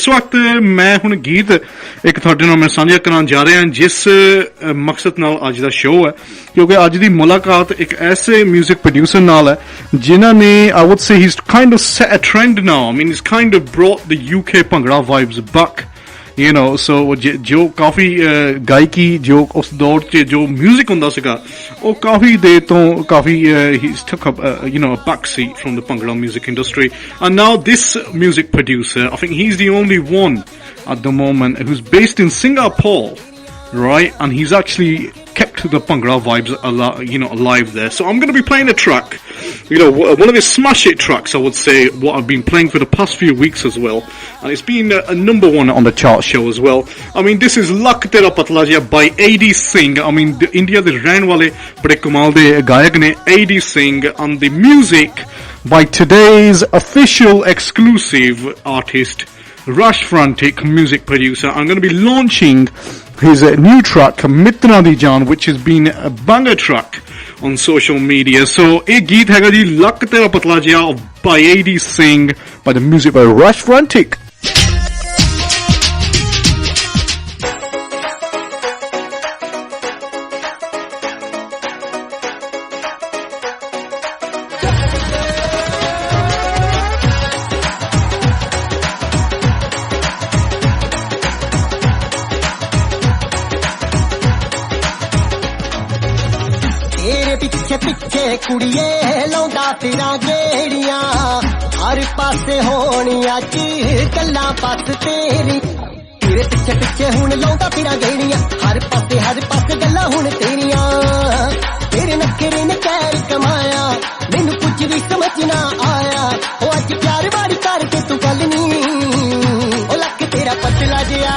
ਇਸ ਵਕਤ ਮੈਂ ਹੁਣ ਗੀਤ ਇੱਕ ਤੁਹਾਡੇ ਨਾਲ ਮੈਂ ਸਾਂਝਾ ਕਰਨ ਜਾ ਰਿਹਾ ਜਿਸ ਮਕਸਦ ਨਾਲ ਅੱਜ ਦਾ ਸ਼ੋਅ ਹੈ ਕਿਉਂਕਿ ਅੱਜ ਦੀ ਮੁਲਾਕਾਤ ਇੱਕ ਐਸੇ ਮਿਊਜ਼ਿਕ ਪ੍ਰੋਡਿਊਸਰ ਨਾਲ ਹੈ ਜਿਨ੍ਹਾਂ ਨੇ I would say he's kind of set a trend now. I mean he's kind of brought the UK Bhangra vibes back. You know, so जो काफी गायकी जो उस दौर च जो म्यूजिक हुंदा सीगा ਉਹ ਕਾਫੀ ਦੇਰ ਤੋਂ ਕਾਫੀ he's took up you know a back seat from the Bhangra music industry, and now this music producer, I think he's the only one at the moment who's based in Singapore, right, and he's actually kept the Bhangra vibes alive there. So I'm going to be playing a track, you know, one of his smash hit tracks, I would say, what I've been playing for the past few weeks as well, and it's been a number one on the chart show as well. I mean, this is Lak Tera Patla Jiya by AD Singh. I mean, India de rehne wale bade kamal de gayak ne AD Singh, and the music by today's official exclusive artist Rash Frantic, music producer. I'm going to be launching his new track Mittran Di Jaan, which has been a banger track on social media. So a geet hai ji Lak Tera Patla Jiya by AD Singh, by the music by Rash Frantic. ਕੁੜੀਏ ਲਾਉਂਦਾ ਫਿਰਾਂ ਗੇੜੀਆਂ ਹਰ ਪਾਸੇ ਹੋਣੀਆਂ ਚ ਗੱਲਾਂ ਬਸ ਤੇਰੀ ਤੇਰੇ ਪਿੱਛੇ ਪਿੱਛੇ ਹੁਣ ਲਾਉਂਦਾ ਫਿਰਾਂ ਗੇੜੀਆਂ ਹਰ ਪਾਸੇ ਗੱਲਾਂ ਹੁਣ ਤੇਰੀਆਂ ਤੇਰੇ ਨਖਰੇ ਨੇ ਕਹਿਰ ਕਮਾਇਆ ਮੈਨੂੰ ਕੁਝ ਵੀ ਸਮਝ ਨਾ ਆਇਆ ਉਹ ਅੱਜ ਪਿਆਰ ਵਾਲੀ ਕਰਕੇ ਤੂੰ ਗੱਲ ਨਹੀਂ ਉਹ ਲੱਕ ਤੇਰਾ ਪਤਲਾ ਜਿਹਾ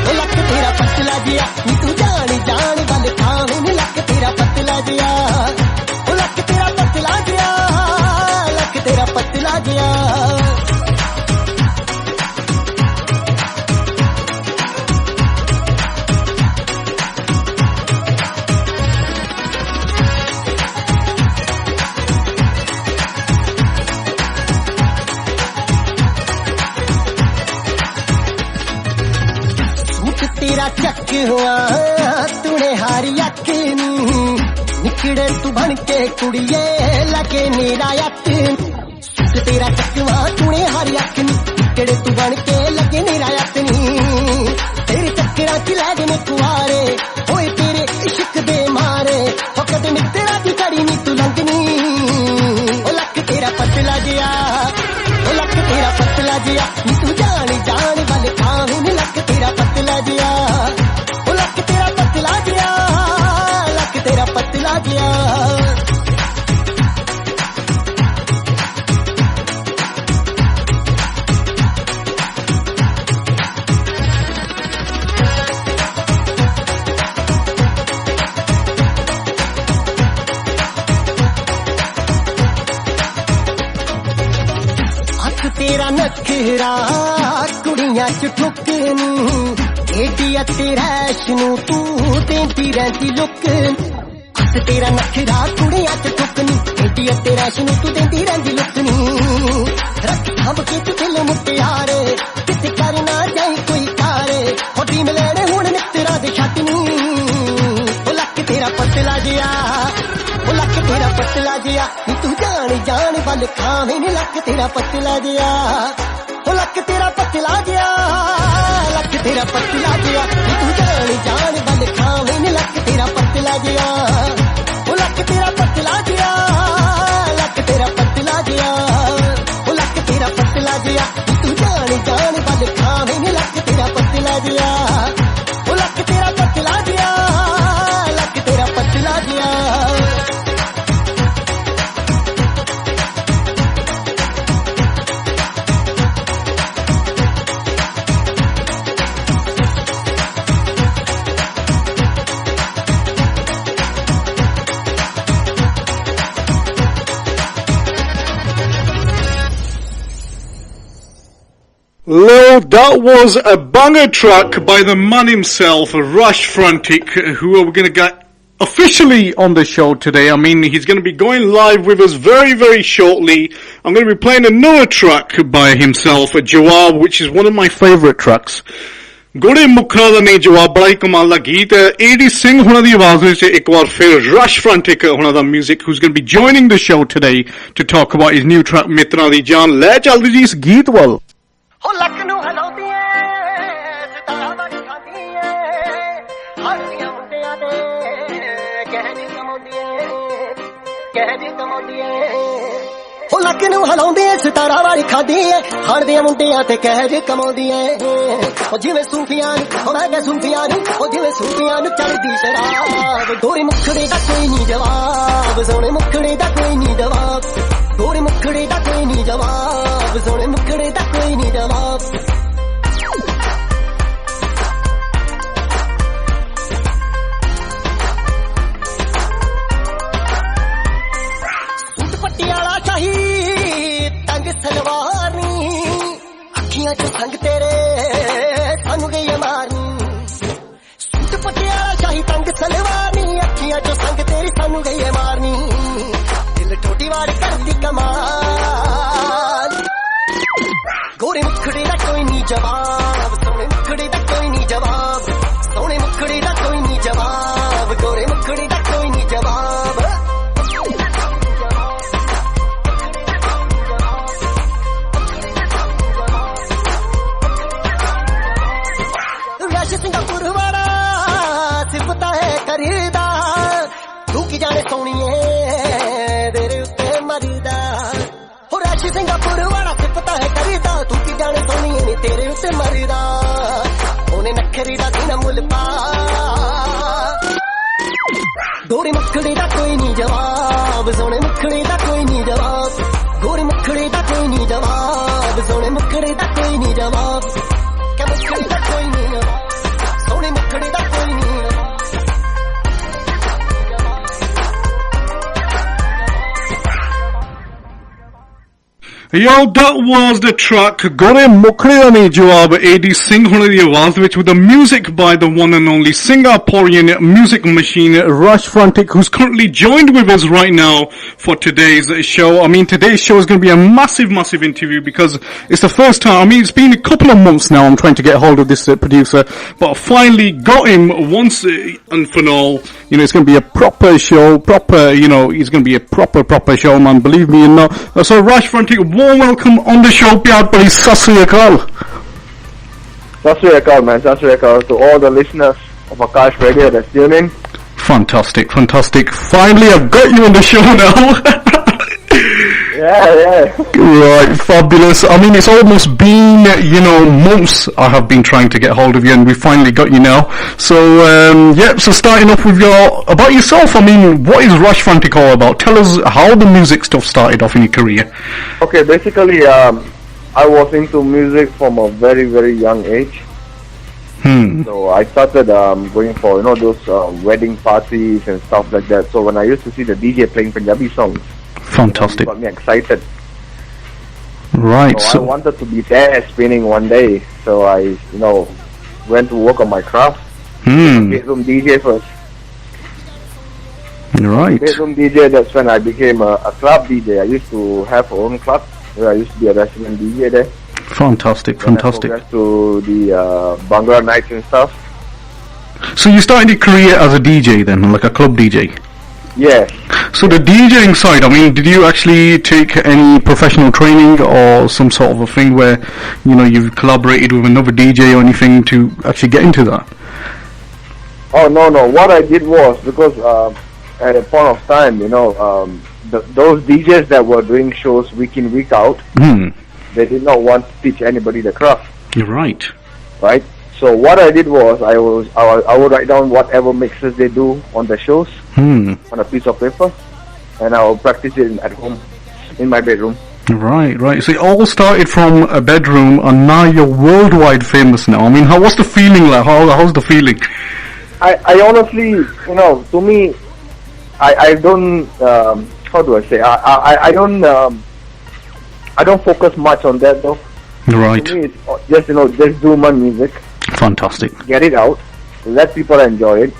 ਉਹ ਲੱਕ ਤੇਰਾ ਪਤਲਾ ਜਿਹਾ ਨੀ ਤੂੰ ਜਾਣ ਵੱਲ ਥਾਵੇਂ ਨੀ ਲੱਕ ਤੇਰਾ ਪਤਲਾ ਜਿਹਾ तेरा पतला गया सूट तेरा चक हुआ तूने हारी अख निकड़े तू बन के कुड़िए लगे मेरा यक तेरा चकवा तूने हर अख निकड़े तू बन के लगे मेरा यक तेरे चक्करा च लै गए कुआरे होए तेरे इश्क दे मारे हो कदे मित्रा दी घड़ी नी तू लंघनी ओ लक तेरा पतला जिया ओ लक तेरा पतला जिया नी तू जान वाले खावे नी लक तेरा पतला जिया ओ लक तेरा पतला जिया लक तेरा पतला जिया तेरा नखरा कुड़ियां च ठुकनी एडिया तेरा शनू तू देंदी रहंदी लुक हस तेरा नखरा कुड़ियां च ठुकनी एडिया तेरा शनू तू देंदी रहंदी लुकनी रख थंब के तू दिल मुटियारे किते करना जाई कोई कारे होटी मिलने हुण मित्रा दे छटनी ओ लक तेरा पतला जिया ओ लक तेरा पतला जिया नी तू जान वाल खावे नी लक तेरा पतला जिया ओ लक तेरा पतला जिया लक तेरा पतला जिया नी तू जान वाल खावे नी लक तेरा पतला जिया ओ लक तेरा पतला जिया लक तेरा पतला जिया ओ लक तेरा पतला जिया नी तू जान वाल खावे नी लक तेरा पतला जिया ओ लक तेरा पतला जिया लक तेरा पतला जिया Well, that was a banger track by the man himself, Rash Frantic, who we're going to get officially on the show today. I mean, he's going to be going live with us very, very shortly. I'm going to be playing another track by himself, Jawaab, which is one of my favorite tracks. गोरे मुखरा दा ने जवाब बड़ा ही कमाल दा गीत है AD Singh हुणा दी आवाज विच एक बार फिर रश फ्रंटिक हुणा दा music who's going to be joining the show today to talk about his new track मित्रां दी जान ले चलदी जी इस गीत वल हो लक नू हलाउंदी ऐ सितारा बड़ी खांदी ऐ हरदियां मुंडियां दे कहदी कमाउंदी ऐ हो लक नू हलाउंदी ऐ सितारा वाली खांदी ऐ हरदियां मुंडियां ते कहज कमाउंदी ऐ ओ जिवें सूफियां हो मैं कह सूफियां ओ जिवें सूफियां नु चढ़दी शराब गोरी मुखड़े दा कोई नहीं जवाब सोने मुखड़े दा कोई नहीं जवाब गोरी मुखड़े दा कोई नहीं जवाब सोने मुखड़े दा कोई नहीं जवाब सूट पटियाला शाही तंग सलवार नी अखियां च संग तेरे सानू गई मारनी सूट पटियाला शाही तंग सलवार नी अखियां च संग तेरी सानू गई मारनी दिल टोटी वार करदी कमाल गोरे मुखड़े दा कोई नहीं जवाब सोने मुखड़े दा कोई नहीं जवाब सोने मुखड़े दा कोई नहीं जवाब गोरे मुखड़े दा कोई नहीं जवाब रश सिंगापुर वाला सिफता है करीदा तू की जाने सोनिए तेरे उत्ते मरीदा हो रश सिंगापुर वाला सिफता है करीदा तू की जाने सोनिए नी तेरे उत्ते मरीदा ओने नखरी दा दिन मुल पा गोरे मुखड़े दा कोई नहीं जवाब सोने मुखड़े दा कोई नहीं जवाब गोरे मुखड़े दा कोई नहीं जवाब सोने मुखड़े दा कोई नहीं जवाब क्या मुखड़े दा कोई नहीं जवाब सोने मुखड़े दा कोई नहीं Yo, that was the track Gore Mukhre Da Ne Jawab A.D. Singh hone di awaaz vich with the music by the one and only Singaporean Music Machine Rash Frantic, who's currently joined with us right now for today's show. I mean, today's show is going to be a massive interview because it's the first time. I mean, it's been a couple of months now I'm trying to get hold of this producer, but I finally got him once and for all. You know, it's going to be a proper show, it's going to be a proper show, man, believe me or not. So Rash Frantic, warm welcome on the show, Pyar Bhai, Sat Sri Akal. Sat Sri Akal, man, Sat Sri Akal to all the listeners of Akash Radio that's tuning in. Fantastic. Finally, I've got you on the show now. Yeah. Right, fabulous. I mean, it's almost been, months I have been trying to get hold of you, and we finally got you now. So, so starting off with about yourself, I mean, what is Rash Frantic all about? Tell us how the music stuff started off in your career. Okay, basically, I was into music from a very, very young age. So I started going for, those wedding parties and stuff like that. So when I used to see the DJ playing Punjabi songs, fantastic, it got me excited. Right. So I wanted to be there spinning one day. So I, went to work on my craft. Bedroom DJ first. Right. Bedroom DJ, that's when I became a club DJ. I used to have our own club where I used to be a resident DJ there. Fantastic. I progressed to the Bhangra nights and stuff. So you started your career as a DJ then, like a club DJ? Yes. So the DJing side, I mean, did you actually take any professional training or some sort of a thing where, you've collaborated with another DJ or anything to actually get into that? Oh, no. What I did was, because at a point of time, those DJs that were doing shows week in, week out, they did not want to teach anybody the craft. You're right. Right? So what I did was, I would write down whatever mixes they do on the shows on a piece of paper, and I would practice it at home, in my bedroom. Right. So it all started from a bedroom, and now you're worldwide famous now. I mean, what's the feeling like? How's the feeling? I honestly, to me, I don't, how do I say, I don't focus much on that though. Right. To me, it's just, just do my music. Fantastic. Get it out. Let people enjoy it.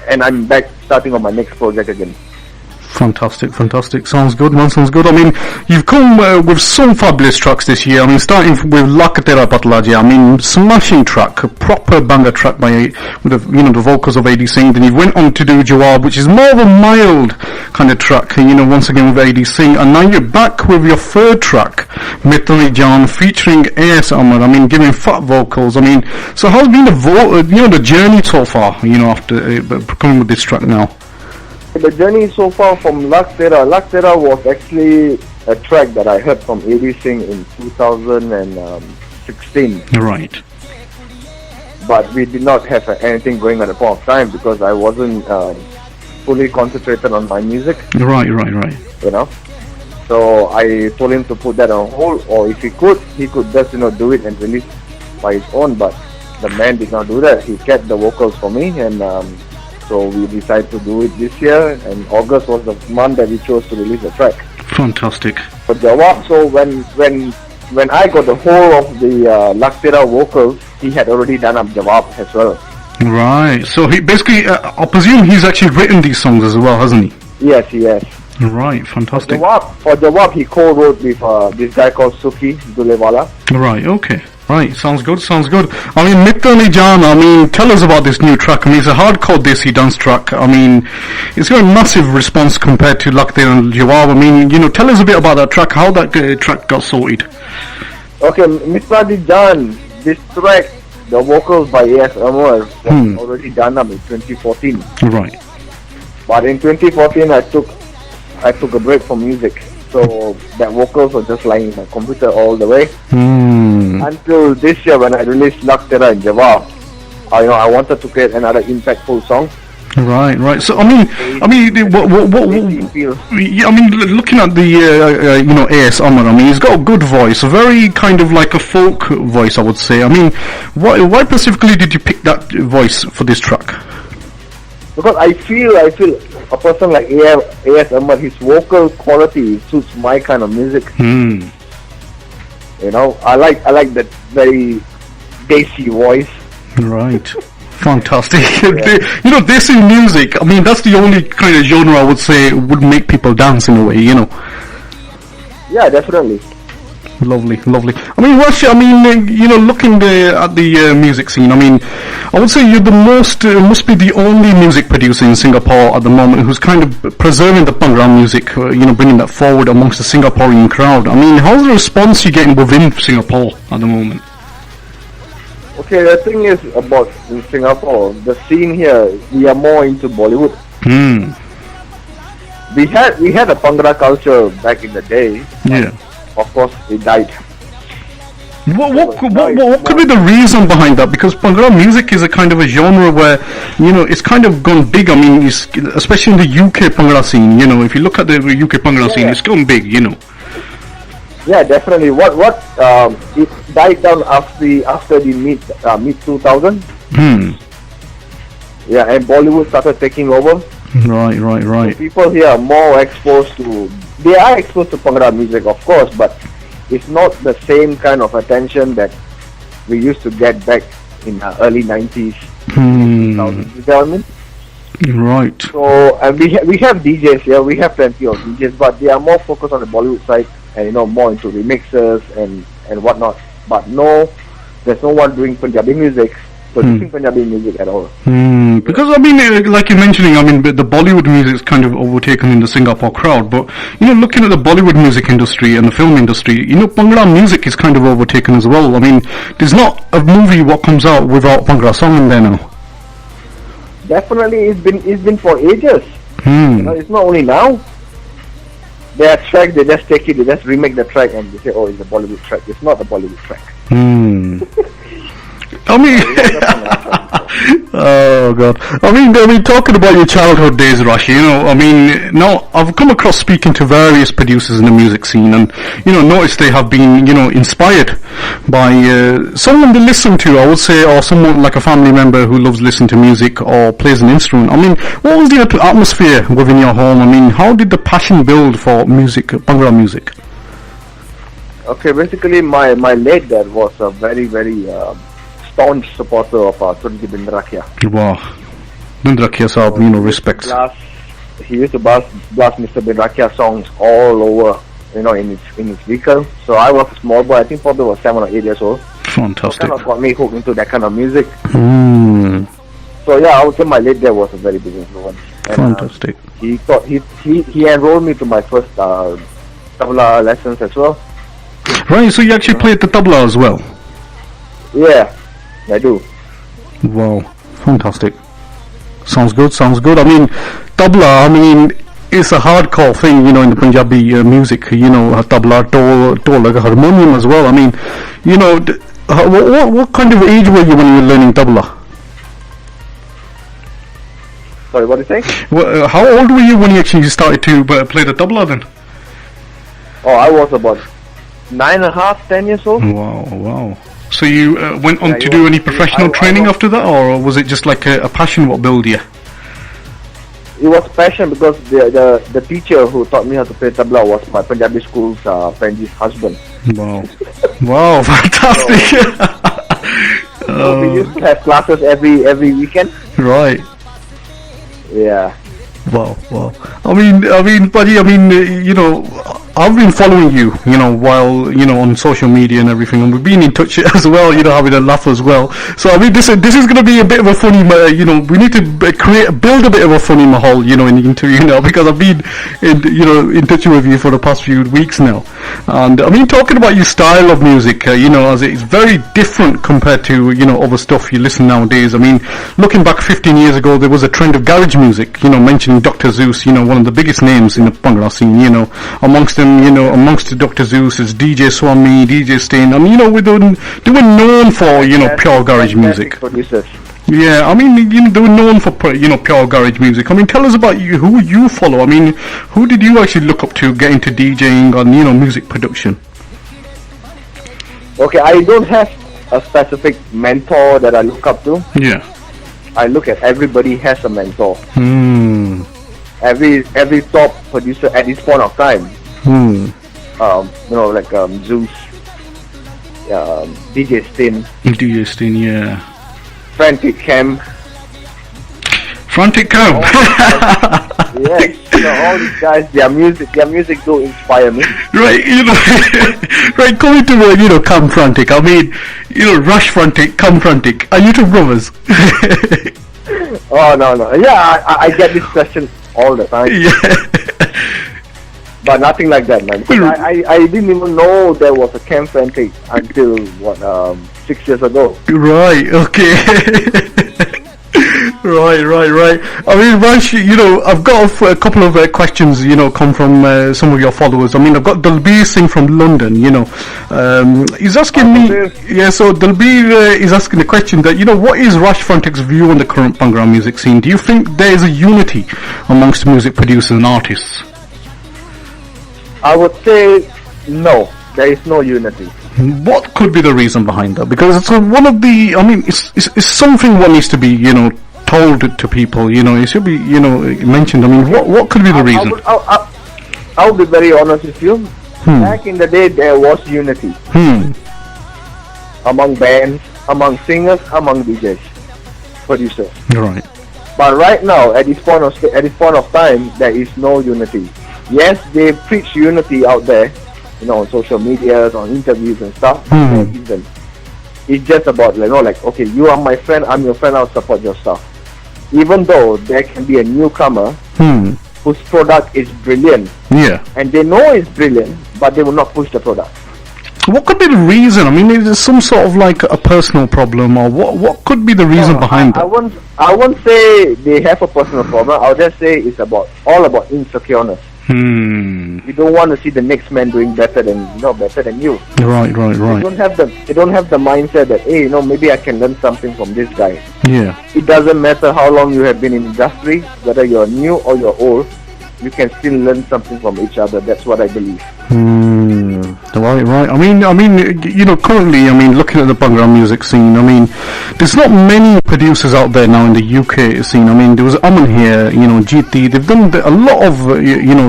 and I'm back starting on my next project again. Fantastic. Sounds good, man. Sounds good. I mean, you've come with some fabulous tracks this year. I mean, starting with Tera Patlaji. I mean, smashing track, a proper banger track by with the vocals of AD Singh. Then you went on to do Jawaab, which is more of a mild kind of track. Once again with AD Singh, and now you're back with your third track, Mittran Di Jaan, featuring AS Amar. I mean, giving fat vocals. I mean, so how's been the journey so far? After coming with this track now. The journey so far from Tera was actually a track that I heard from AD Singh in 2016. Right. But we did not have anything going at the point of time because I wasn't fully concentrated on my music. Right. So I told him to put that on hold, or if he could just do it and release by his own. But the man did not do that. He kept the vocals for me, and so we decided to do it this year, and August was the month that we chose to release the track. Fantastic. For Jawaab, so when I got the whole of the Tera vocals, he had already done up Jawaab as well. Right. So he basically, I presume he's actually written these songs as well, hasn't he? Yes, he has. Right. Fantastic. For Jawaab, he co-wrote with this guy called Suki Dulewala. Right. Okay. Right, sounds good. I mean, Mittran Di Jaan, I mean, tell us about this new track. I mean, it's a hardcore desi dance track. I mean, it's got a massive response compared to Tera and Jawaab. I mean, tell us a bit about that track, how that track got sorted. Okay, Mittran Di Jaan, this track, the vocals by AS Amar was already done up in 2014. Right. But in 2014, I took a break from music. So that vocals were just lying in my computer all the way. Until this year when I released Tera and Jawaab, I wanted to create another impactful song. Right. So I mean, looking at the AS Amar, I mean, he's got a good voice, a very kind of like a folk voice, I would say. I mean, why specifically did you pick that voice for this track? Because I feel a person like AS Amar, his vocal quality suits my kind of music. I like that very desi voice. Right. Fantastic. Desi music, I mean, that's the only kind of genre I would say would make people dance in a way, Yeah, definitely. Lovely. I mean, Rash, looking at the music scene, I mean, I would say you're must be the only music producer in Singapore at the moment who's kind of preserving the Bhangra music, bringing that forward amongst the Singaporean crowd. I mean, how's the response you're getting within Singapore at the moment? Okay, the thing is about in Singapore, the scene here, we are more into Bollywood. We had a Bhangra culture back in the day. Yeah. Of course, it died. What could be the reason behind that? Because Bhangra music is a kind of a genre where, it's kind of gone big. I mean, especially in the UK Bhangra scene, if you look at the UK Bhangra scene, it's gone big, Yeah, definitely. It died down after the mid 2000. Yeah, and Bollywood started taking over. Right. So people here are more exposed to. They are exposed to Bhangra music, of course, but it's not the same kind of attention that we used to get back in the early 90s. 2000s, you know what I mean? Right. So, and we have DJs here. We have plenty of DJs, but they are more focused on the Bollywood side and more into remixes and whatnot. But there's no one doing Punjabi music, producing Punjabi music at all. Because I mean, like you're mentioning, I mean, the Bollywood music is kind of overtaken in the Singapore crowd. But looking at the Bollywood music industry and the film industry, Bhangra music is kind of overtaken as well. I mean, there's not a movie what comes out without Bhangra song in there now. Definitely, it's been for ages. It's not only now. There are tracks, they just take it, they just remake the track and they say, oh, it's a Bollywood track. It's not a Bollywood track. I mean, oh God. I mean, talking about your childhood days, Rash, I mean, now I've come across speaking to various producers in the music scene and, noticed they have been, inspired by someone they listen to, I would say, or someone like a family member who loves listening to music or plays an instrument. I mean, what was the atmosphere within your home? I mean, how did the passion build for music, Bhangra music? Okay, basically my late dad was a very, very staunch supporter of Bindra. Wow. Rakhia Saab, respects. He used to blast Mr. Bin Rakhia songs all over, in his vehicle. So I was a small boy. I think probably was 7 or 8 years old. Fantastic. So kind of got me hooked into that kind of music. So yeah, I would say my late dad was a very big influence. And, fantastic. He enrolled me to my first tabla lessons as well. Right, so you actually played the tabla as well? Yeah, I do. Wow, fantastic. Sounds good. I mean, tabla, it's a hardcore thing, in the Punjabi music, tabla, tol, like a harmonium as well. I mean, what kind of age were you when you were learning tabla? Sorry, what did you say? Well, how old were you when you actually started to play the tabla then? Oh, I was about 9.5, 10 years old. Wow. So you went on to do any professional training after that, or was it just like a passion what built you? It was passion because the teacher who taught me how to play tabla was my Punjabi school's apprentice husband. Wow, fantastic. So we used to have classes every weekend. Right. Yeah. Wow. I mean, buddy, I've been following you, while, on social media and everything, and we've been in touch as well, having a laugh as well. So, this is going to be a bit of a funny, we need to build a bit of a funny mahal, in the interview now, because I've been, in touch with you for the past few weeks now. And, talking about your style of music, as it's very different compared to, other stuff you listen nowadays. Looking back 15 years ago, there was a trend of garage music, mentioning Dr. Zeus, one of the biggest names in the Bhangra scene, amongst them, amongst the Dr. Zeus is DJ Swami, DJ Stain, and they were known for, pure garage music. Producers. Yeah, they were known for, pure garage music. Tell us about you, who you follow. Who did you actually look up to get into DJing and, music production? Okay, I don't have a specific mentor that I look up to. Yeah. I look at everybody has a mentor. Every top producer at this point of time. Like Zeus, DJ Stin, yeah. Frantic Cam. Yes, all these guys, their music do inspire me. Right, right, coming to Cam Frantic, Rash Frantic, Cam Frantic, are you two brothers? Oh, no. Yeah, I get this question all the time. Yeah. But nothing like that, man. I didn't even know there was a Cam Frantic until 6 years ago. Right. Okay. Right. Rash, I've got a couple of questions, come from some of your followers. I've got Dalbir Singh from London, he's asking me, so Dalbir is asking the question that, what is Rash Frantic's view on the current Bhangra music scene? Do you think there is a unity amongst music producers and artists? I would say no, there is no unity. What could be the reason behind that? Because it's one of the, it's something what needs to be, told to people, it should be, mentioned. What could be the reason? I'll be very honest with you. Back in the day, there was unity among bands, among singers, among DJs, producers. Right. But right now, at this point of time, there is no unity. Yes, they preach unity out there, on social medias, on interviews and stuff. It's just about, okay, you are my friend, I'm your friend, I'll support your stuff. Even though there can be a newcomer whose product is brilliant, and they know it's brilliant, but they will not push the product. What could be the reason? Is there some sort of like a personal problem, or what could be the reason behind that? I won't say they have a personal problem. I'll just say it's all about insecureness. You don't want to see the next man doing better than you. Right. They don't have the mindset that, hey, maybe I can learn something from this guy. Yeah. It doesn't matter how long you have been in industry, whether you're new or you're old, you can still learn something from each other. That's what I believe. Right. Currently, looking at the Bhangra music scene, there's not many producers out there now in the UK scene. There was Aman here, GT. They've done a lot of,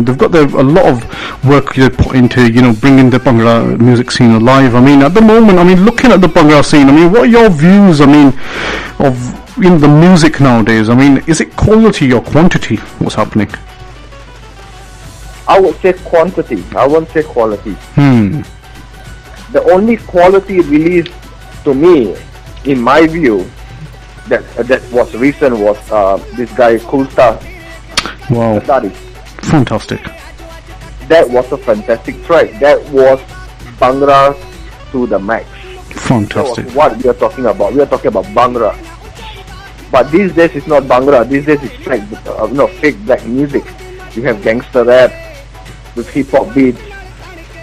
they've got a lot of work they put into, bringing the Bhangra music scene alive. At the moment, looking at the Bhangra scene, what are your views, of the music nowadays? I mean, is it quality or quantity? What's happening? I would say quantity. I won't say quality. The only quality release to me, in my view, that was recent was this guy Cool Star. Wow. Study. Fantastic. That was a fantastic track. That was Bhangra to the max. Fantastic. That was what we are talking about. We are talking about Bhangra. But these days it's not Bhangra. These days it's fake black music. You have gangster rap with hip hop beats.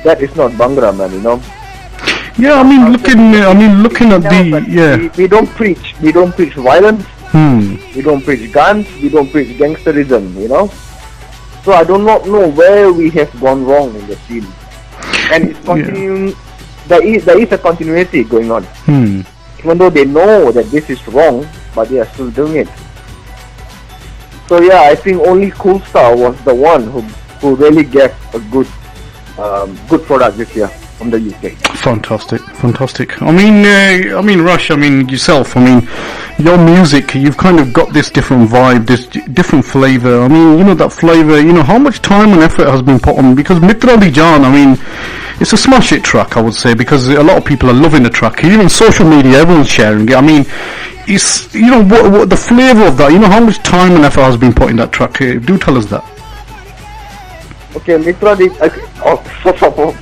That is not Bhangra, man. Yeah, I mean, looking at the We don't preach. We don't preach violence. We don't preach guns. We don't preach gangsterism. So I do not know where we have gone wrong in the scene, and it's continuing. There is a continuity going on. Even though they know that this is wrong, but they are still doing it. So yeah, I think only Cool Star was the one who really gave a good product this year from the UK. Fantastic. I mean, Rash, yourself, your music, you've kind of got this different vibe, this different flavor. I mean, that flavor, how much time and effort has been put on, because Mittran Di Jaan, it's a smash hit track, I would say, because a lot of people are loving the track. Even social media, everyone's sharing it. It's, what the flavor of that, how much time and effort has been put in that track. Do tell us that. Okay, Mittran Di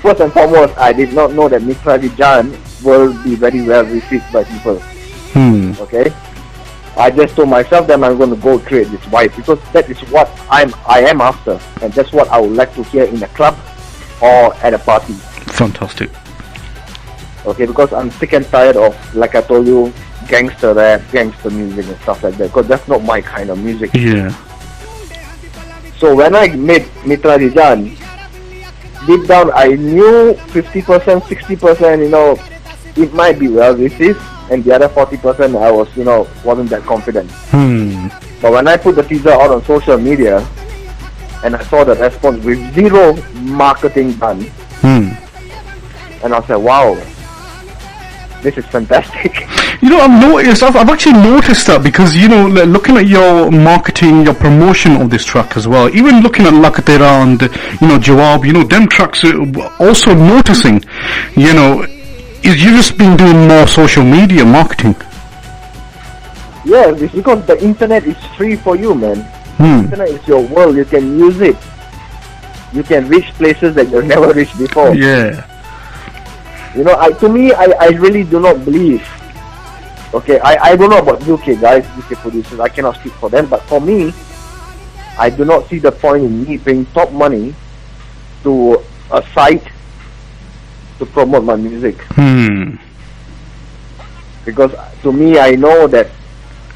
first and foremost, I did not know that Mittran Di Jaan will be very well received by people. Okay, I just told myself that I'm going to go create this vibe, because that is what I am after, and that's what I would like to hear in a club or at a party. Fantastic. Okay, because I'm sick and tired of, like I told you, gangster rap, gangster music and stuff like that, because that's not my kind of music. Yeah. So when I made Mittran Di Jaan, deep down I knew 50%, 60%, it might be well received, and the other 40% I was, wasn't that confident. But when I put the teaser out on social media, and I saw the response with zero marketing done, and I said, wow, this is fantastic. I've actually noticed that, because looking at your marketing, your promotion of this track as well, even looking at Tera and Jawaab, them tracks also noticing, is you just been doing more social media marketing. Yeah, it's because the internet is free for you, man. The internet is your world. You can use it. You can reach places that you've never reached before. Yeah. To me, I really do not believe. Okay, I don't know about UK guys, UK producers. I cannot speak for them. But for me, I do not see the point in me paying top money to a site to promote my music. Because to me, I know that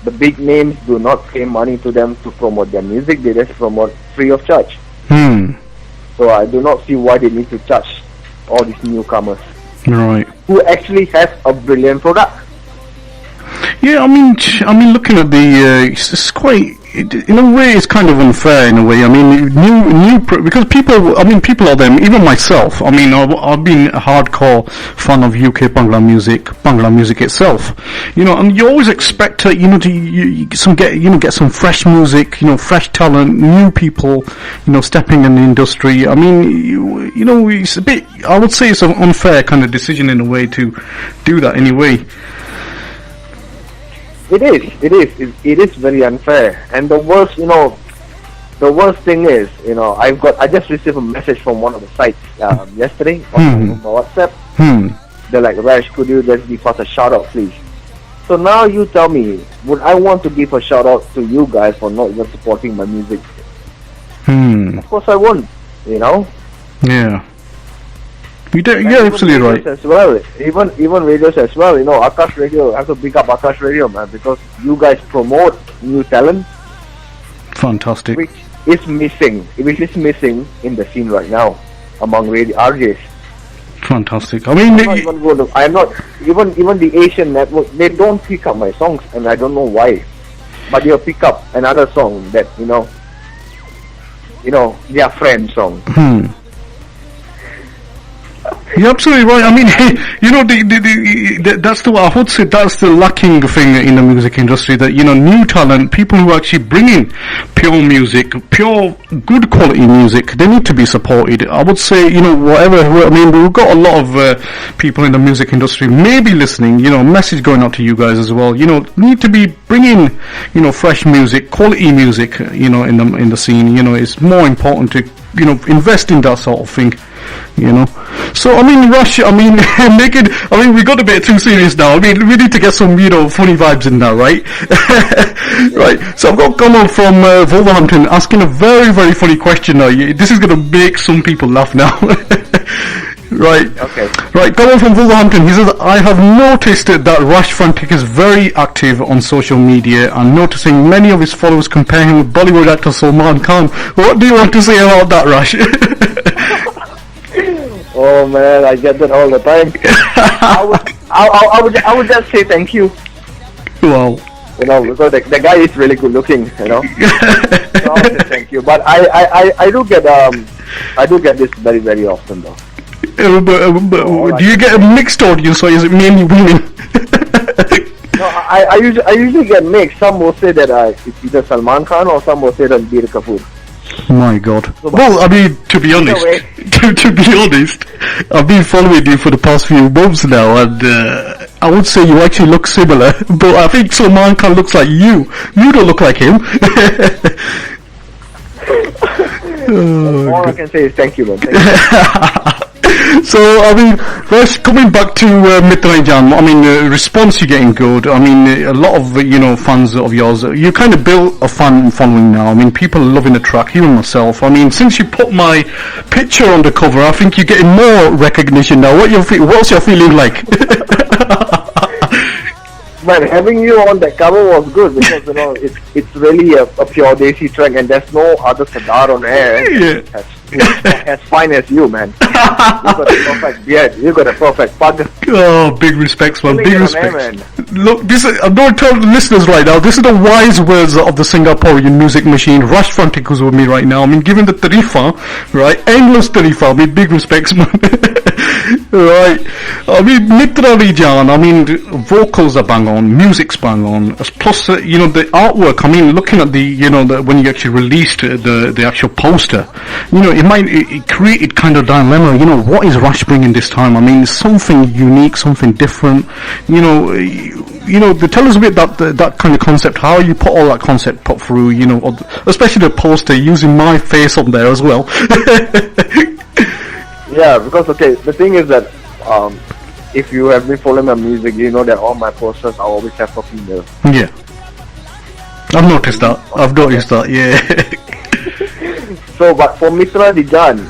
the big names do not pay money to them to promote their music. They just promote free of charge. So I do not see why they need to charge all these newcomers. Right. Who actually has a brilliant product. Yeah, looking at the, it's quite, in a way, it's kind of unfair in a way. Because people out there, even myself, I've been a hardcore fan of UK Bhangra music itself. And you always expect to, get some fresh music, fresh talent, new people, stepping in the industry. It's a bit, I would say it's an unfair kind of decision in a way to do that anyway. It is very unfair. And the worst thing is, I just received a message from one of the sites yesterday on my WhatsApp. They're like, Rash, could you just give us a shout out, please? So now you tell me, would I want to give a shout out to you guys for not even supporting my music? Of course I won't. Yeah. You're absolutely right. As well, even radios as well. Akash Radio. I have to pick up Akash Radio, man, because you guys promote new talent. Fantastic. Which is missing in the scene right now among radio RJs. Fantastic. I'm not even the Asian network. They don't pick up my songs, and I don't know why. But they'll pick up another song that their friend song. You're absolutely right. I mean, that's I would say that's the lacking thing in the music industry, that, new talent, people who actually bring in pure music, pure good quality music, they need to be supported. I would say, we've got a lot of people in the music industry maybe listening, message going out to you guys as well, need to be bringing, fresh music, quality music, in the scene. It's more important to, invest in that sort of thing. So Rash, we got a bit too serious now. We need to get some, funny vibes in now, right? Right. So I've got Gamal from Wolverhampton asking a very, very funny question now. This is going to make some people laugh now. Right. Okay. Right. Gamal from Wolverhampton, he says, I have noticed that Rash Frantic is very active on social media and noticing many of his followers compare him with Bollywood actor Salman Khan. What do you want to say about that, Rash? Oh man, I get that all the time. I would just say thank you. Wow. Because the guy is really good looking. So I would say thank you. But I do get this very, very often though. Do you get a mixed audience, or is it mainly women? No, I usually get mixed. Some will say that it's either Salman Khan, or some will say that Veer Kapoor. My God. Well, to be honest, I've been following you for the past few months now, and I would say you actually look similar, but I think Salman Khan looks like you. You don't look like him. All I can say is thank you, man. Thank you. So, first coming back to Mittran Di Jaan, response you're getting good. A lot of, fans of yours, you kind of built a fan following now. People are loving the track, even myself. Since you put my picture on the cover, I think you're getting more recognition now. What's your feeling like? Man, having you on the cover was good because it's really a pure Desi track, and there's no other Sardar on air as fine as you, man. You got a perfect beard. You got a perfect pug. Oh, big respects, man. Big respects. Look, I'm going to tell the listeners right now. This is the wise words of the Singaporean Music Machine. Rash Frantic who's with me right now. Given the tarifa, right? Endless tarifa. Big respects, man. Right. Mittran Di Jaan, vocals are bang on, music's bang on, plus, the artwork, looking at the, when you actually released the actual poster, it created kind of dilemma, what is Rash bringing this time? Something unique, something different, tell us a bit that kind of concept, how you put all that concept put through, especially the poster, using my face on there as well. Yeah, because the thing is that if you have been following my music, you know that all my posters I always have a female. Yeah, I've noticed that. Yeah. So, but for Mittran Di Jaan,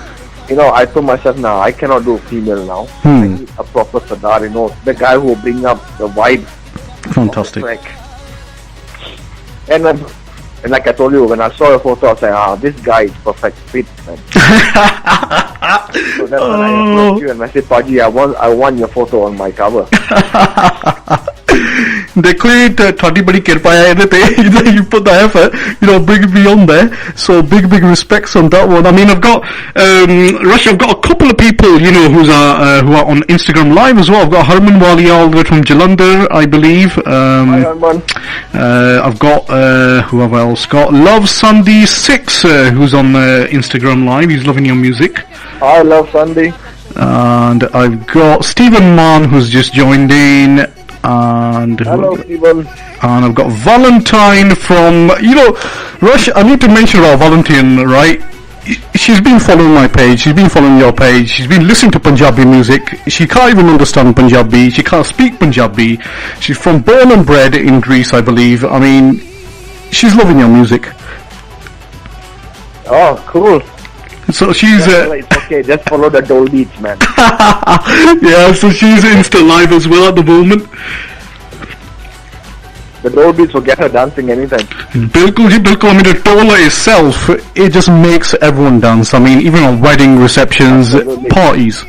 I told myself, now I cannot do female now. I need a proper Sardar, the guy who will bring up the vibe. Fantastic. Of the track. And like I told you, when I saw your photo, I was like, this guy is perfect fit, man. So that's when I approached you and I said, Paji, I want your photo on my cover. देखो ये थोड़ी बड़ी कृपा है इधर you put the effort, bring me on there. So big respects on that one. I've got Rash, I've got a couple of people, who are on Instagram Live as well. I've got Raman all the way from Jalandhar, I believe. Hi, Raman. I've got who have I else got? Love Sunday 6, who's on Instagram Live. He's loving your music. I love Sunday. And I've got Stephen Mann, who's just joined in. And hello, Stephen. And I've got Valentine from, Rush, I need to mention about Valentine, right? She's been following my page, she's been following your page, she's been listening to Punjabi music, she can't even understand Punjabi, she can't speak Punjabi, she's born and bred in Greece, I believe. She's loving your music. Oh, cool. So she's it's okay, just follow the dole beats, man. Yeah, so she's Insta Live as well at the moment. The dole beats will get her dancing anytime. Bilkul. The tola itself, it just makes everyone dance. Even on wedding receptions, absolutely. parties.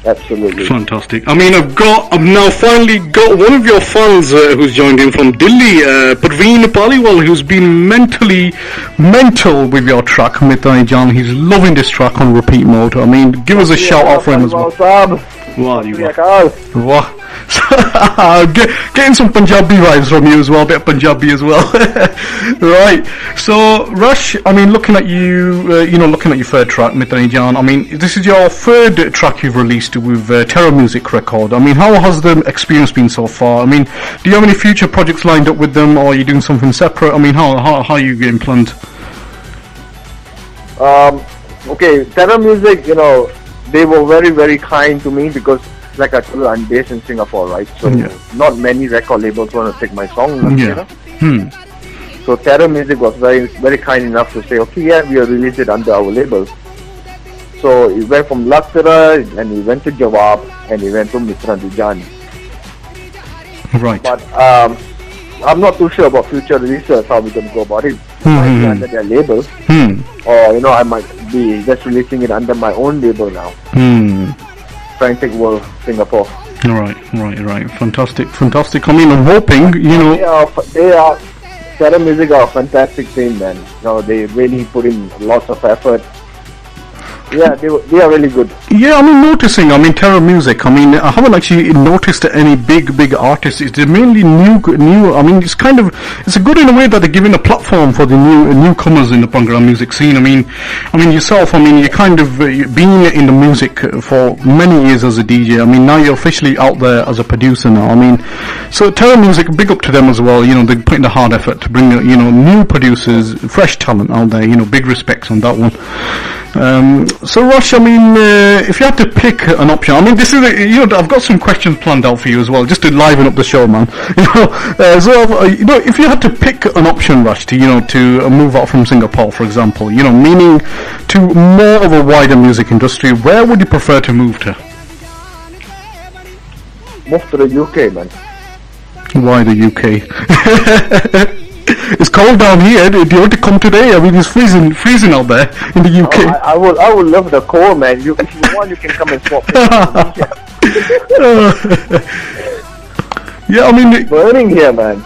Absolutely. Fantastic. I mean, I've now finally got one of your fans who's joined in from Delhi, Parveen Paliwal, who's been mental with your track, Mittran Di Jaan. He's loving this track on repeat mode. I mean, give us a shout out for him as well. Wow. Getting some Punjabi vibes from you as well, a bit of Punjabi as well. Right. So, Rash, I mean, looking at you, looking at your third track, Mitran Di Jaan, I mean, this is your third track you've released with Tera Music record. I mean, how has the experience been so far? I mean, do you have any future projects lined up with them, or are you doing something separate? I mean, how are you getting planned? Okay, Tera Music, they were very, very kind to me because, like I told you, I'm based in Singapore, right? So not many record labels want to take my song. So Tera Music was very, very kind enough to say, okay, yeah, we'll release it under our label. So it went from Tera, and we went to Jawaab, and we went to Mittran Di Jaan. Right. But I'm not too sure about future releases, how we're going to go about it. It might be under their label, or I might be just releasing it under my own label now. Frantic World, Singapore. Right. Fantastic. I mean, I'm hoping, They are Tera Music are a fantastic team, man. They really put in lots of effort. Yeah, they are really good. Yeah, I mean, Tera Music, I mean, I haven't actually noticed any big artists. It's mainly new, I mean, it's good in a way that they're giving a platform for the newcomers in the Bhangra music scene. I mean, yourself, you kind of been in the music for many years as a DJ. I mean, now you're officially out there as a producer now. I mean, so Tera Music, big up to them as well. They're putting the hard effort to bring, new producers, fresh talent out there. Big respects on that one. So Rash, I mean, if you had to pick an option, I mean, this is I've got some questions planned out for you as well, just to liven up the show, man. If you had to pick an option, Rash, to move out from Singapore, for example, meaning to more of a wider music industry, where would you prefer to move to? Move to the UK, man. Why the UK? It's cold down here. Do you want to come today? I mean, it's freezing out there in the UK. I would love the cold, man. If you want, you can come and swap. Yeah, I mean, it's burning here, man.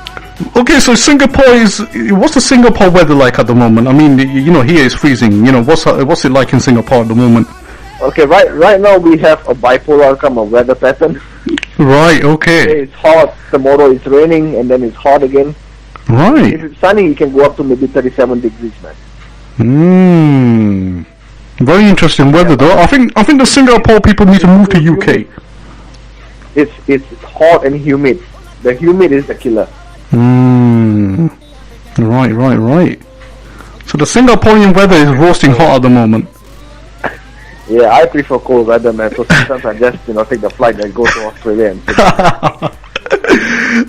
Okay, so what's the Singapore weather like at the moment? I mean, here it's freezing. What's it like in Singapore at the moment? Okay, right now we have a bipolar kind of weather pattern. Right. Okay. Today it's hot. Tomorrow it's raining, and then it's hot again. Right. If it's sunny, you can go up to maybe 37 degrees, man. Very interesting weather, though. I think the Singapore people need to move to UK. It's hot and humid. The humid is the killer. Right. So the Singaporean weather is roasting hot at the moment. Yeah, I prefer cold weather, man. So sometimes I just take the flight and go to Australia and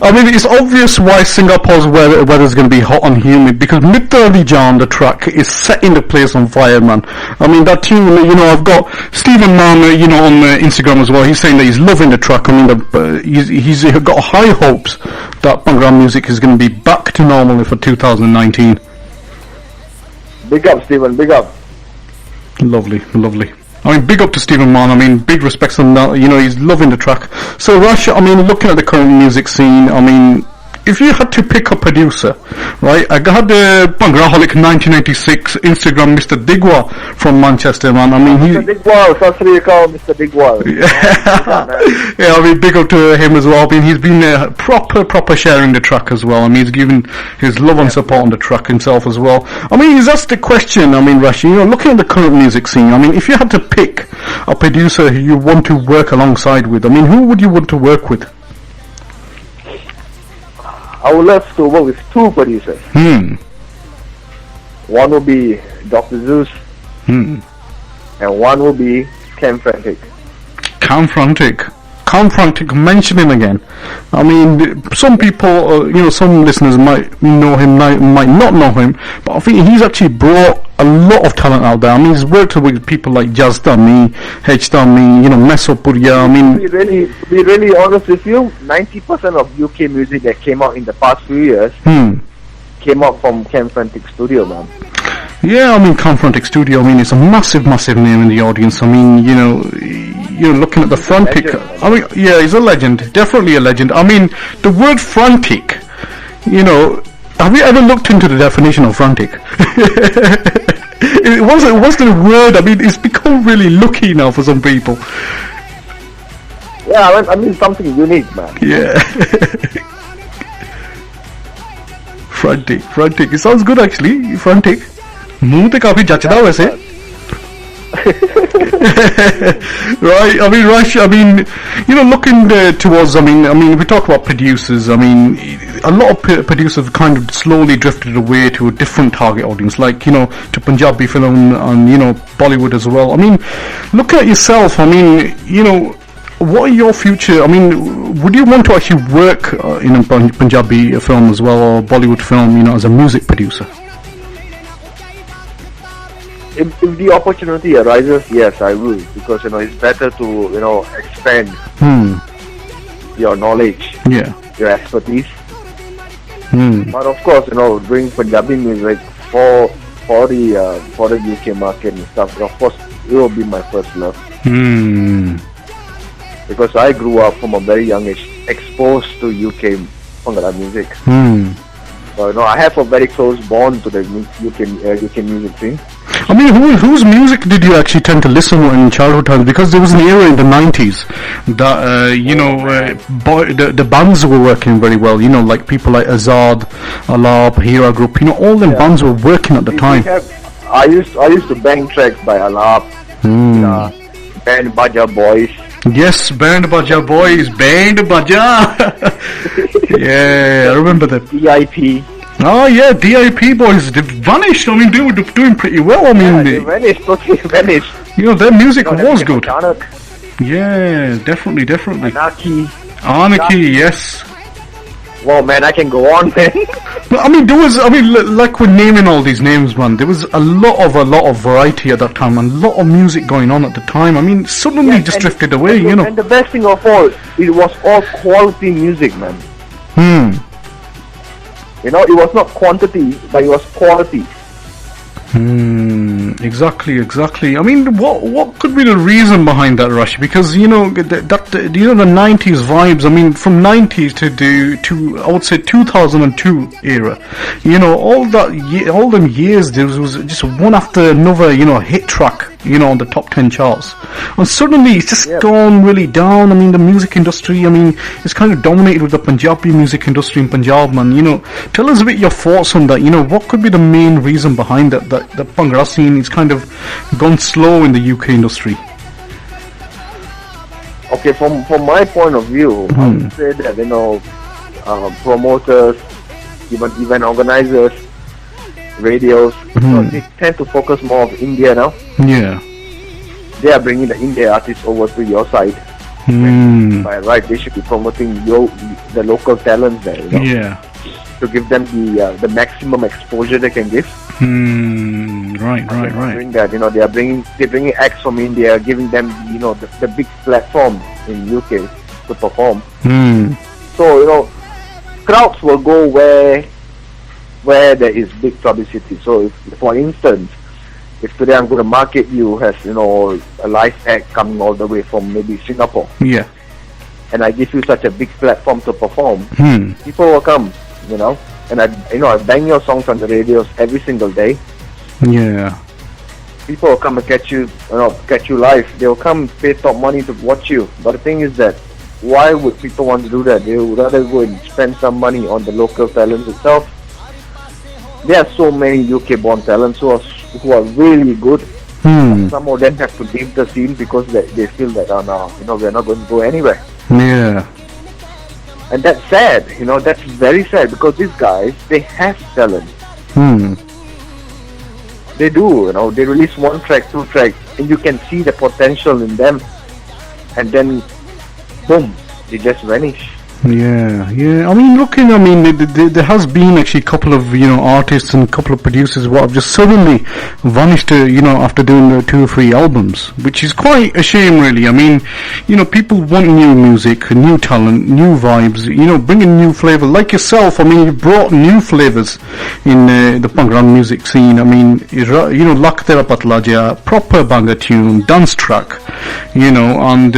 I mean, it's obvious why Singapore's weather is going to be hot and humid, because Mittran Di Jaan, the track, is setting the place on fire, man. I mean, that tune, I've got Stephen Mann, on Instagram as well. He's saying that he's loving the track. I mean, he's got high hopes that Bhangra music is going to be back to normal for 2019. Big up, Stephen, big up. Lovely. I mean, big up to Stephen Mann. I mean, big respects on that. He's loving the track. So, Rash, I mean, looking at the current music scene, I mean, if you had to pick a producer, right? I had Bhangraholic 1986 Instagram Mr. Digwal from Manchester, man. I mean, Mr. Digwal, Mr. Digwal. Yeah, I mean, big up to him as well. I mean, he's been proper sharing the track as well. I mean, he's given his love and support on the track himself as well. I mean, he's asked the question, I mean, Rash, looking at the current music scene, I mean, if you had to pick a producer who you want to work alongside with, I mean, who would you want to work with? I would love to work with two producers. One will be Dr. Zeus, and one will be Cam Frantic. Cam Frantic, mention him again. I mean, some people, some listeners might know him, might not know him, but I think he's actually brought a lot of talent out there. I mean, he's worked with people like Jazz Dummy, H Dummy, Mesopuria. I mean, be really honest with you, 90% of UK music that came out in the past few years came out from Cam Frantic studio, man. Yeah, I mean, Frantic Studio, I mean, it's a massive, massive name in the audience. I mean, you're looking at the Frantic. Legend. I mean, yeah, he's a legend. Definitely a legend. I mean, the word frantic, have you ever looked into the definition of frantic? It wasn't a word. I mean, it's become really lucky now for some people. Yeah, I mean something unique, man. Yeah. Frantic. It sounds good actually. Frantic. मुंह तो काफी जचदा वैसे. Right, I mean, Rash, I mean, looking towards, I mean, we talk about producers. I mean, a lot of producers have kind of slowly drifted away to a different target audience, like, to Punjabi film and, Bollywood as well. I mean, look at yourself. I mean, what are your future? I mean, would you want to actually work in a Punjabi film as well, or Bollywood film, as a music producer? If the opportunity arises, yes, I will, because it's better to expand your knowledge, your expertise. But of course, doing Punjabi music for the UK market and stuff, of course, it will be my first love. Because I grew up from a very young age exposed to UK Bhangra music. So I have a very close bond to the UK music scene. I mean, whose music did you actually tend to listen to in childhood times? Because there was an era in the 90s that, the bands were working very well, like people like Azad, Alap, Hera Group, all them bands were working at the time. I used to bang tracks by Alap, Band Baja Boys. Yes, Band Baja Boys, Band Baja. Yeah, I remember that. DIP. Oh yeah, DIP boys, they vanished. I mean, they were doing pretty well. I mean, they vanished, totally vanished. Their music was good. Achanak. Yeah, definitely. Anarchy, yes. Well, man, I can go on, man. I mean, like we're naming all these names, man. There was a lot of variety at that time, and a lot of music going on at the time. I mean, suddenly just drifted away, And the best thing of all, it was all quality music, man. It was not quantity, but it was quality. Exactly. I mean, what could be the reason behind that, Rash? Because the 90s vibes. I mean, from 90s to I would say 2002 era. All them years there was just one after another. Hit track. On the top 10 charts, and suddenly it's just gone really down. I mean, the music industry. I mean, it's kind of dominated with the Punjabi music industry in Punjab, man. Tell us a bit your thoughts on that. What could be the main reason behind that? That the Bhangra scene is kind of gone slow in the UK industry. Okay, from my point of view, I would say that promoters, even event organizers, radios, they tend to focus more on India now. Yeah. They are bringing the India artists over to your side. By right, they should be promoting the local talents there. Yeah. To give them the maximum exposure they can give. Right. Doing that, they're bringing acts from India, giving them the big platform in UK to perform. So crowds will go where there is big publicity. So if, for instance, if today I'm going to market you as a live act coming all the way from maybe Singapore, and I give you such a big platform to perform, people will come, and I bang your songs on the radios every single day. Yeah. People will come and catch you live. They'll come pay top money to watch you. But the thing is that, why would people want to do that? They would rather go and spend some money on the local talents itself. There are so many UK-born talents who are really good. Some of them have to leave the scene because they feel that we're not going to go anywhere. Yeah. And that's sad. That's very sad, because these guys, they have talent. They do. They release one track, two tracks, and you can see the potential in them. And then, boom, they just vanish. Yeah. I mean, there has been actually a couple of, artists and a couple of producers what have just suddenly vanished, after doing 2 or 3 albums, which is quite a shame, really. I mean, people want new music, new talent, new vibes, bringing new flavor. Like yourself, I mean, you brought new flavors in the Bhangra music scene. I mean, Tera proper Bhangra tune, dance track, and,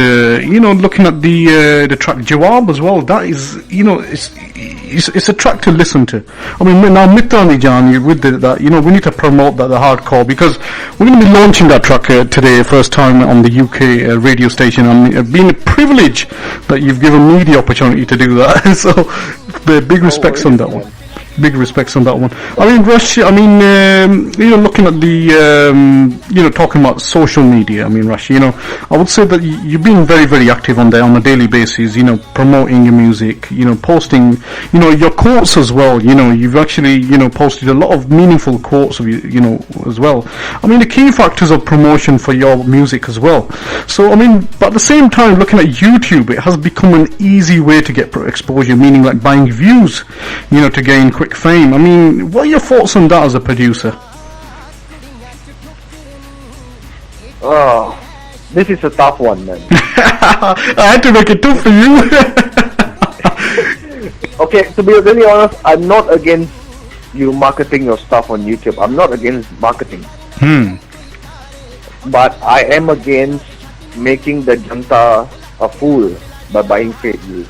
looking at the track Jawaab as well. That is, it's a track to listen to. I mean, now Mittran Di Jaan, with that, we need to promote that, the hardcore, because we're going to be launching that track today, first time on the UK radio station. I mean, it's been a privilege that you've given me the opportunity to do that. So, big respects on that one. Big respects on that one. I mean, Rash, looking at the, talking about social media, I mean, Rash, I would say that you've been very, very active on there on a daily basis, promoting your music, posting, your quotes as well, you've actually, posted a lot of meaningful quotes of you, as well. I mean, the key factors of promotion for your music as well. So, I mean, but at the same time, looking at YouTube, it has become an easy way to get exposure, meaning like buying views, to gain quick fame. I mean, what are your thoughts on that as a producer? Oh, this is a tough one, man. I had to make it tough for you. Okay, to be really honest, I'm not against you marketing your stuff on YouTube. I'm not against marketing. But I am against making the janta a fool by buying fake views.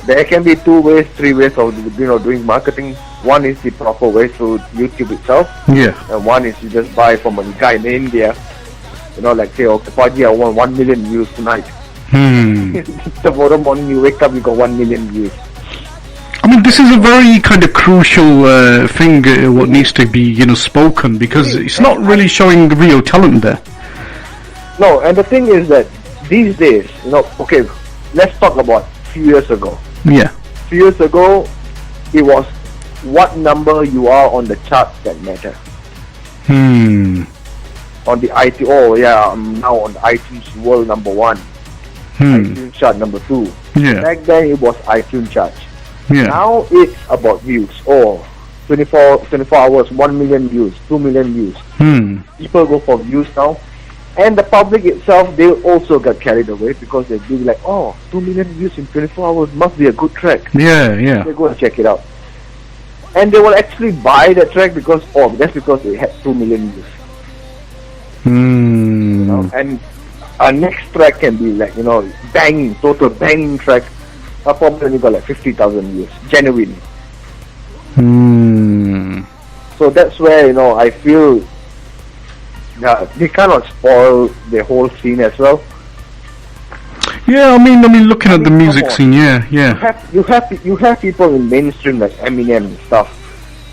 There can be 2 ways, 3 ways of doing marketing. One is the proper way through YouTube itself. Yeah. And one is you just buy from a guy in India. Like say, okay, Paji, I want 1 million views tonight. Tomorrow morning you wake up, you got 1 million views. I mean, this is a very kind of crucial thing, what needs to be, spoken, because it's not really showing the real talent there. No, and the thing is that these days, okay, let's talk about a few years ago. Yeah. A few years ago, it was what number you are on the charts that matter. On the I'm now on the iTunes World number 1. iTunes chart number 2. Yeah. Back then it was iTunes chart. Yeah. Now it's about views. 24 hours, 1 million views, 2 million views. People go for views now. And the public itself, they also got carried away because they'll be like, 2 million views in 24 hours must be a good track. Yeah. They go and check it out. And they will actually buy the track because, that's because they had 2 million views. And our next track can be like, banging, total banging track. Probably only got like 50,000 views, genuine. So that's where, I feel they cannot spoil the whole scene as well. Yeah, I mean, looking at the music scene, yeah. You have people in mainstream like Eminem and stuff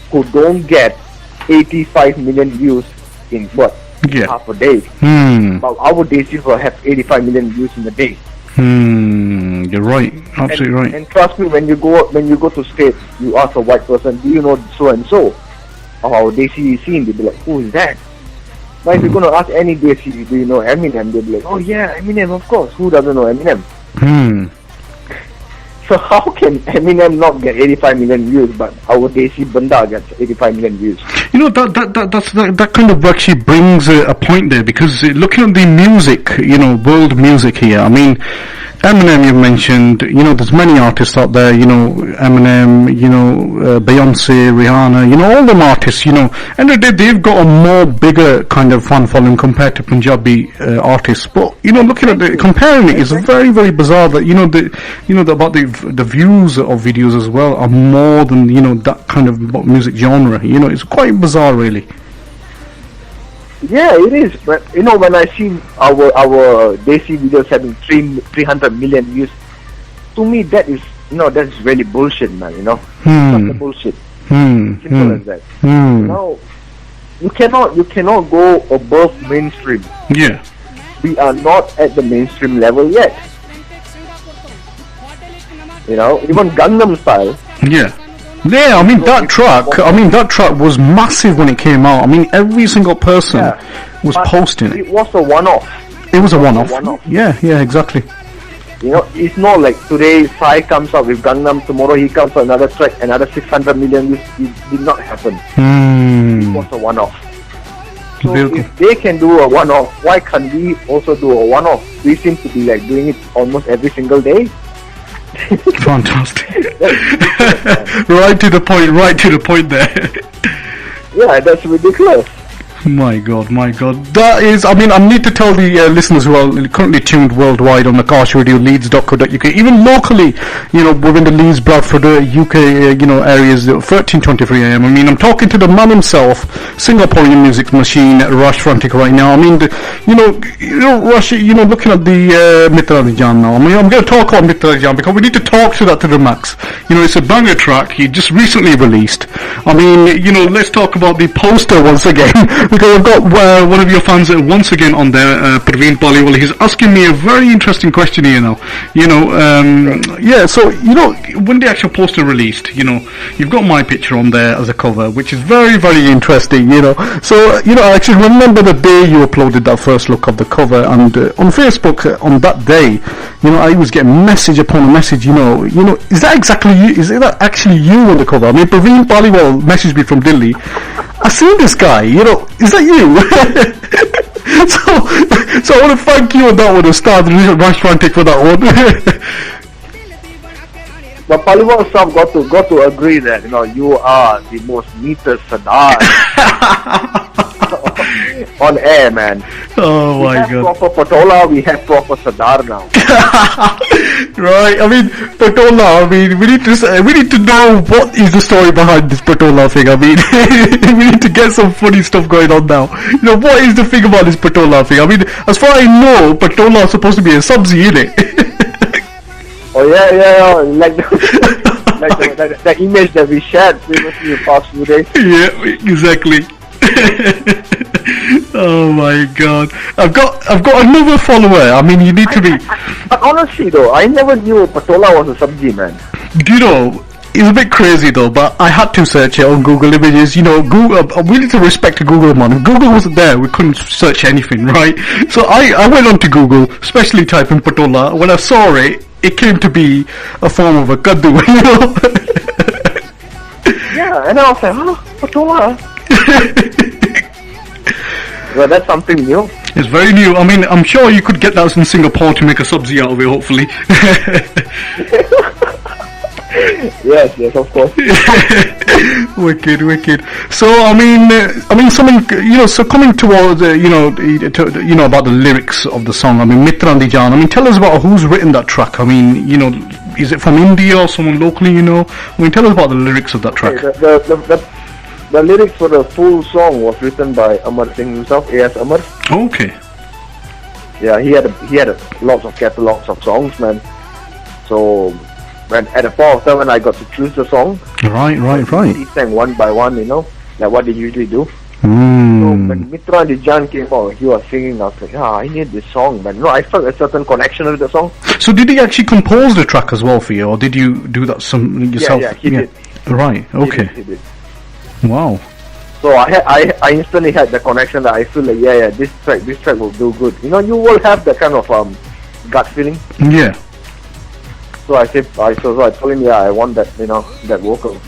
who don't get 85 million views in half a day. But our Desi will have 85 million views in a day. You're right, absolutely right. And trust me, when you go to States, you ask a white person, do you know so and so of our Desi scene? They'll be like, who is that? But if you're going to ask any Desi, do you know Eminem? They'll be like, oh yeah, Eminem, of course. Who doesn't know Eminem? So how can Eminem not get 85 million views, but our Desi Banda gets 85 million views? That kind of actually brings a point there, because looking at the music, world music here, I mean, Eminem you mentioned, there's many artists out there, Eminem, Beyonce, Rihanna, all them artists, and they've got a more bigger kind of fan following compared to Punjabi artists. But looking at comparing it is very, very bizarre that about the views of videos as well are more than that kind of music genre. It's quite bizarre, really. Yeah, it is. But when I see our Desi videos having 300 million views, to me that is that's really bullshit, man. Such a bullshit. Simple as that. You cannot go above mainstream. Yeah. We are not at the mainstream level yet. Even Gangnam Style. Yeah. Yeah, I mean that track was massive when it came out. I mean every single person was posting it. It was a one-off. It was a one-off. Yeah, exactly. You know, it's not like today Sai comes out with Gangnam, tomorrow he comes out another track, another 600 million views. It did not happen. It was a one-off. So if they can do a one-off, why can't we also do a one-off? We seem to be like doing it almost every single day. Fantastic. Right to the point there. Yeah, that's ridiculous. My God. That is, I mean, I need to tell the listeners who are currently tuned worldwide on nakashradio.leeds.co.uk, even locally, you know, within the Leeds, Bradford, UK, areas, 13:23 AM. I mean, I'm talking to the man himself, Singaporean Music Machine, Rash Frantic right now. I mean, Rash, looking at the Mittran Di Jaan now. I mean, I'm going to talk on Mittran Di Jaan because we need to talk to that to the max. You know, it's a banger track. He just recently released. I mean, let's talk about the poster once again. Because I've got one of your fans once again on there, Praveen Paliwal. He's asking me a very interesting question here now. So when the actual poster released, you've got my picture on there as a cover, which is very, very interesting. So I actually remember the day you uploaded that first look of the cover, and on Facebook on that day, I was getting message upon message. Is that exactly you? Is that actually you on the cover? I mean, Praveen Paliwal messaged me from Delhi. I seen this guy, is that you? so I want to thank you on that one, Ustad Rash Frantic, for that one. But Paliwal Sahab got to agree that you are the most neatest Sardar on air, man. Oh my God! We have proper Patola, we have proper Sardar now. Right. I mean, Patola. I mean, we need to know what is the story behind this Patola thing. I mean, we need to get some funny stuff going on now. What is the thing about this Patola thing? I mean, as far as I know, Patola is supposed to be a sabzi, innit? Oh yeah. Like the image that we shared previously the past few days. Yeah, exactly. Oh my God! I've got another follower. I mean, you need to be. But honestly, though, I never knew Patola was a sabji, man. It's a bit crazy though, but I had to search it on Google Images. Google. We need to respect Google, man. If Google wasn't there, we couldn't search anything, right? So I went on to Google, especially typing Patola. When I saw it, it came to be a form of a kaddu, Yeah, and I was like, Patola. Well, that's something new. It's very new. I mean, I'm sure you could get that in Singapore to make a sabzi out of it, hopefully. Yes, of course. Wicked. So I mean, something. So coming towards, about the lyrics of the song. I mean, Mittran Di Jaan. I mean, tell us about who's written that track. I mean, is it from India or someone locally? I mean, tell us about the lyrics of that track. The lyrics for the full song was written by Amar Singh himself, A.S. Amar. Okay. Yeah, he had lots of catalogs of songs, man. So when at the point of time when I got to choose the song, right. He sang one by one, like what they usually do. So when Mittran Di Jaan came out, he was singing. I was like, I need this song, man. I felt a certain connection with the song. So did he actually compose the track as well for you, or did you do that yourself? Yeah, he did. Right. Okay. He did. Wow. So I instantly had the connection that I feel like this track will do good. You will have that kind of gut feeling. Yeah. So I told him I want that that vocal.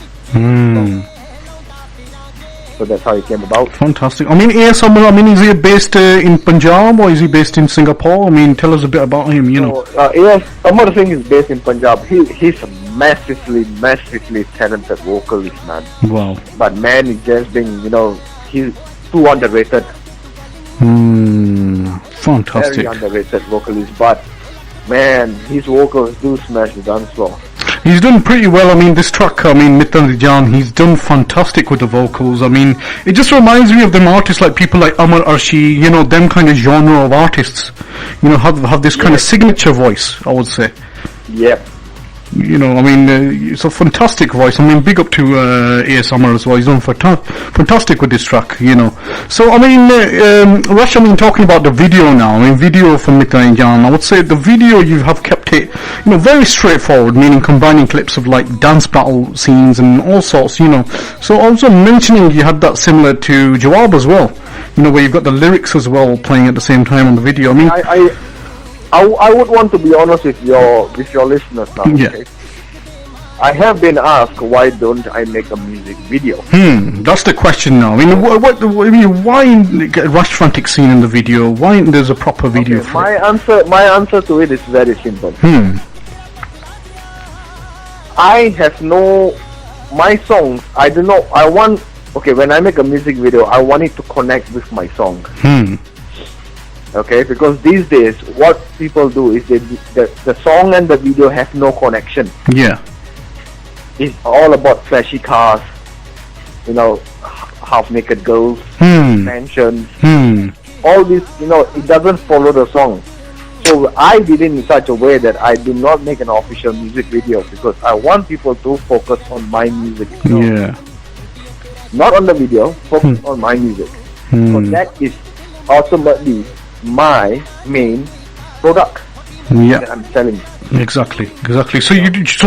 So that's how it came about. Fantastic. I mean, A.S. Amar, is he based in Punjab or is he based in Singapore? I mean, tell us a bit about him. A.S. Amar Singh is based in Punjab. He's a massively talented vocalist, man. Wow. But man, he's just being, he's too underrated. Fantastic. Very underrated vocalist, but man, his vocals do smash the dance floor. He's done pretty well. I mean, this track, Mittran Di Jaan, he's done fantastic with the vocals. I mean, it just reminds me of them artists like people like Amar Arshi, them kind of genre of artists, have this kind of signature voice, I would say. Yeah. It's a fantastic voice. I mean, big up to A.S. Amar as well. He's done fantastic with this track, So, Rash, talking about the video now, video from Mittran Di Jaan, I would say the video you have kept it, very straightforward, meaning combining clips of like dance battle scenes and all sorts, So also mentioning you had that similar to Jawaab as well, where you've got the lyrics as well playing at the same time on the video. I would want to be honest with your listeners now. Yeah. Okay? I have been asked why don't I make a music video. That's the question now. I mean, why Rash Frantic scene in the video? Why there's a proper video for it? My answer to it is very simple. I have my songs. I don't know. When I make a music video, I want it to connect with my song. Okay, because these days, what people do is the song and the video have no connection. Yeah. It's all about flashy cars, half-naked girls, mansions, all this, it doesn't follow the song. So I did it in such a way that I do not make an official music video because I want people to focus on my music. Yeah. Not on the video, focus on my music. So that is ultimately my main product that I'm selling. Exactly. So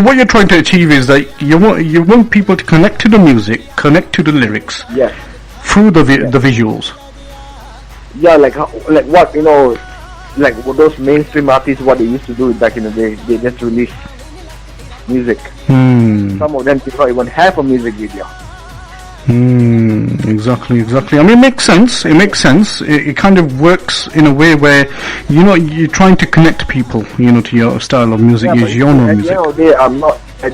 what you're trying to achieve is that you want people to connect to the music, connect to the lyrics, through the visuals. Yeah, like what like those mainstream artists, what they used to do back in the day, they just release music. Some of them did not even have a music video. Exactly. I mean, it makes sense. It kind of works in a way where you're trying to connect people, to your style of music, your genre of music. At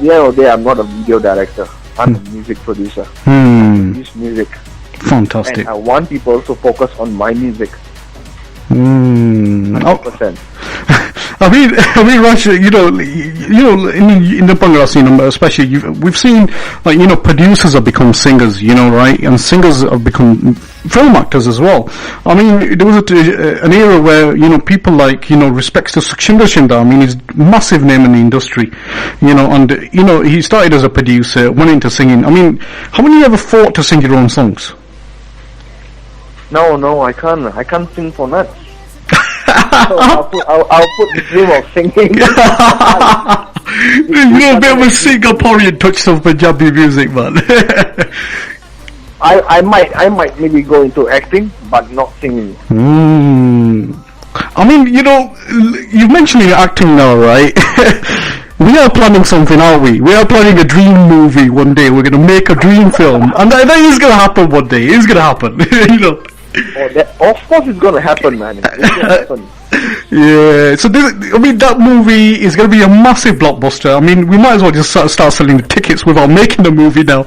the end of the day, I'm not a video director. I'm a music producer. I produce music. Fantastic. And I want people to focus on my music. 100%. I mean, Rash, in the Bhangra scene, especially, we've seen, producers have become singers, right? And singers have become film actors as well. I mean, there was an era where, people like, respects to Sukshinder Shinda. I mean, he's a massive name in the industry, and, he started as a producer, went into singing. I mean, how many ever fought to sing your own songs? No, I can't sing for nuts. So I'll put the dream of singing. You're a bit of a Singaporean touch of Punjabi music, man. I might maybe go into acting, but not singing. I mean, you're mentioning acting now, right? We are planning something, aren't we? We are planning a dream movie one day. We're going to make a dream film, and that is going to happen one day. It's going to happen, Of course, it's going to happen, man. It's going to happen. Yeah, so that movie is going to be a massive blockbuster. I mean, we might as well just start selling the tickets without making the movie now,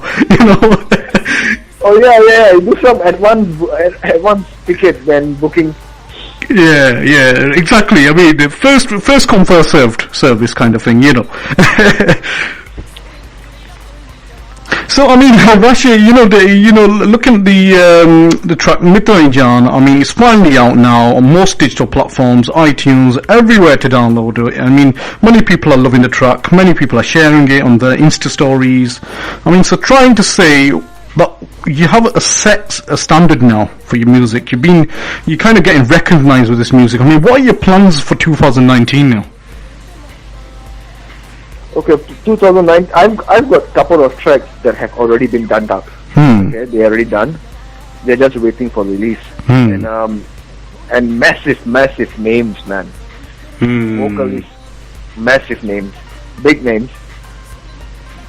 Oh yeah, do some advance tickets when booking. Yeah, exactly. I mean, the first come, first served service kind of thing, So I mean, Rashi, looking at the track Mittran Di Jaan, I mean, it's finally out now on most digital platforms, iTunes, everywhere to download it. I mean, many people are loving the track, many people are sharing it on their Insta stories. I mean, so trying to say that you have a standard now for your music. You're kind of getting recognized with this music. I mean, what are your plans for 2019 now? Okay, 2009. I've got a couple of tracks that have already been done up. Okay, they're already done. They're just waiting for release. And massive names, man. Vocalists, massive names, big names.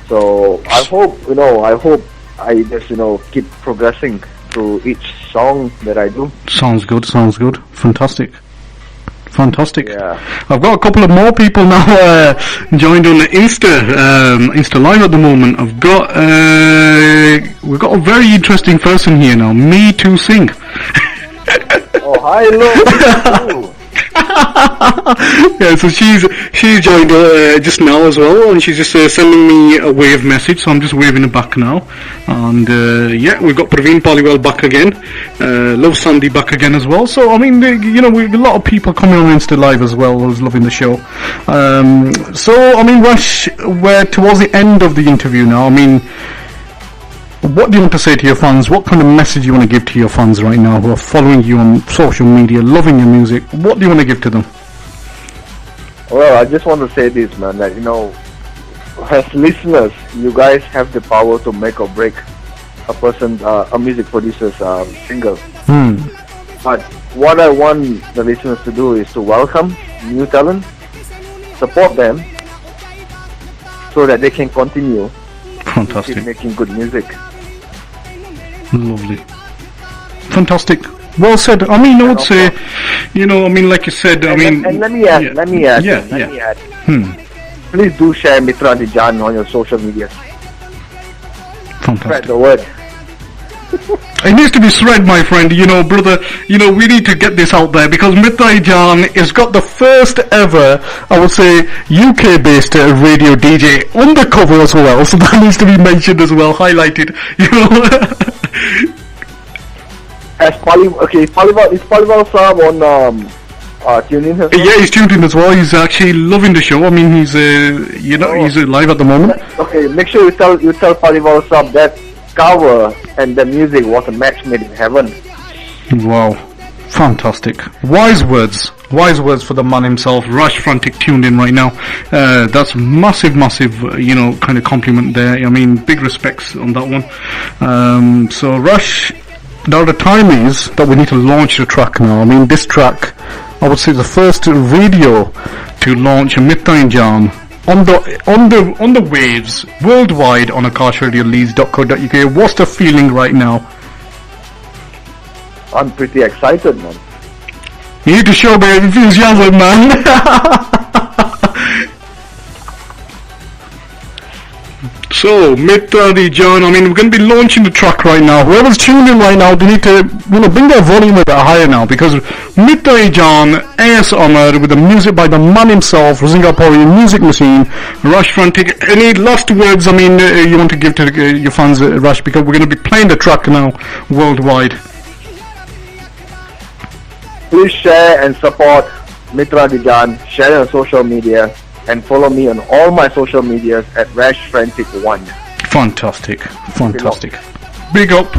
So I hope I just keep progressing through each song that I do. Sounds good. Fantastic. Yeah. I've got a couple of more people now joined on the Insta Live at the moment. We've got a very interesting person here now. Me Too Sing. Oh, hi, hello. Yeah, so she's joined just now as well, and she's just sending me a wave message, so I'm just waving it back now. And we've got Praveen Paliwal back again, Love Sandy back again as well. So I mean, we've a lot of people coming on Insta Live as well who's loving the show. So I mean, Rash, we're towards the end of the interview now. I mean, what do you want to say to your fans? What kind of message do you want to give to your fans right now who are following you on social media, loving your music? What do you want to give to them? Well, I just want to say this, man, that, as listeners, you guys have the power to make or break a person, a music producer's single. But what I want the listeners to do is to welcome new talent, support them so that they can continue Fantastic. keep making good music. Lovely. Fantastic. Well said. I mean, I would say, like you said, And let me add, yeah. let me add, Yeah, let yeah. me add. Hmm. Please do share Mittran Di Jaan on your social media. Spread Fantastic. the word. It needs to be spread, my friend, brother, we need to get this out there because Mittran Di Jaan has got the first ever, I would say, UK-based radio DJ on the cover as well, so that needs to be mentioned as well, highlighted, Is Palival Sam on TuneIn as well? Yeah, he's tuned in as well, he's actually loving the show, I mean, he's, he's live at the moment. Okay, make sure you tell Palival Sam that cover and the music was a match made in heaven. Wow, fantastic. Wise words for the man himself. Rash Frantic tuned in right now. That's massive, kind of compliment there. I mean, big respects on that one. So Rash, now the time is that we need to launch the track now. I mean, this track, I would say the first radio to launch Mittran Di Jaan on the waves worldwide on akashradioleeds.co.uk. What's the feeling right now? I'm pretty excited, man. You need to show me enthusiasm, man. So, Mittran Di Jaan, I mean, we're going to be launching the track right now. Whoever's tuned in right now, they need to, bring their volume a bit higher now, because Mittran Di Jaan, AS Amar, with the music by the man himself, Singaporean Music Machine, Rash Frantic. Any last words, you want to give to your fans, Rash, because we're going to be playing the track now worldwide. Please share and support Mittran Di Jaan. Share it on social media and follow me on all my social medias at Rash Frantic 1. Fantastic. Big up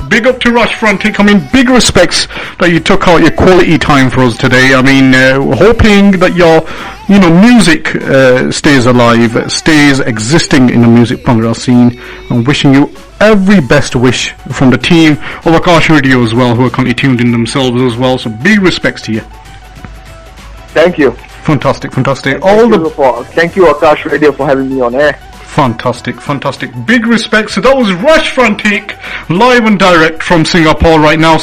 to Rash Frantic. I mean, big respects that you took out your quality time for us today. I mean, hoping that your, music stays alive, stays existing in the music Bhangra scene, and wishing you every best wish from the team of Akash Radio as well, who are currently tuned in themselves as well. So big respects to you. Thank you. Fantastic. Thank you Akash Radio for having me on air. Fantastic. Big respects. So that was Rash Frantic, live and direct from Singapore right now.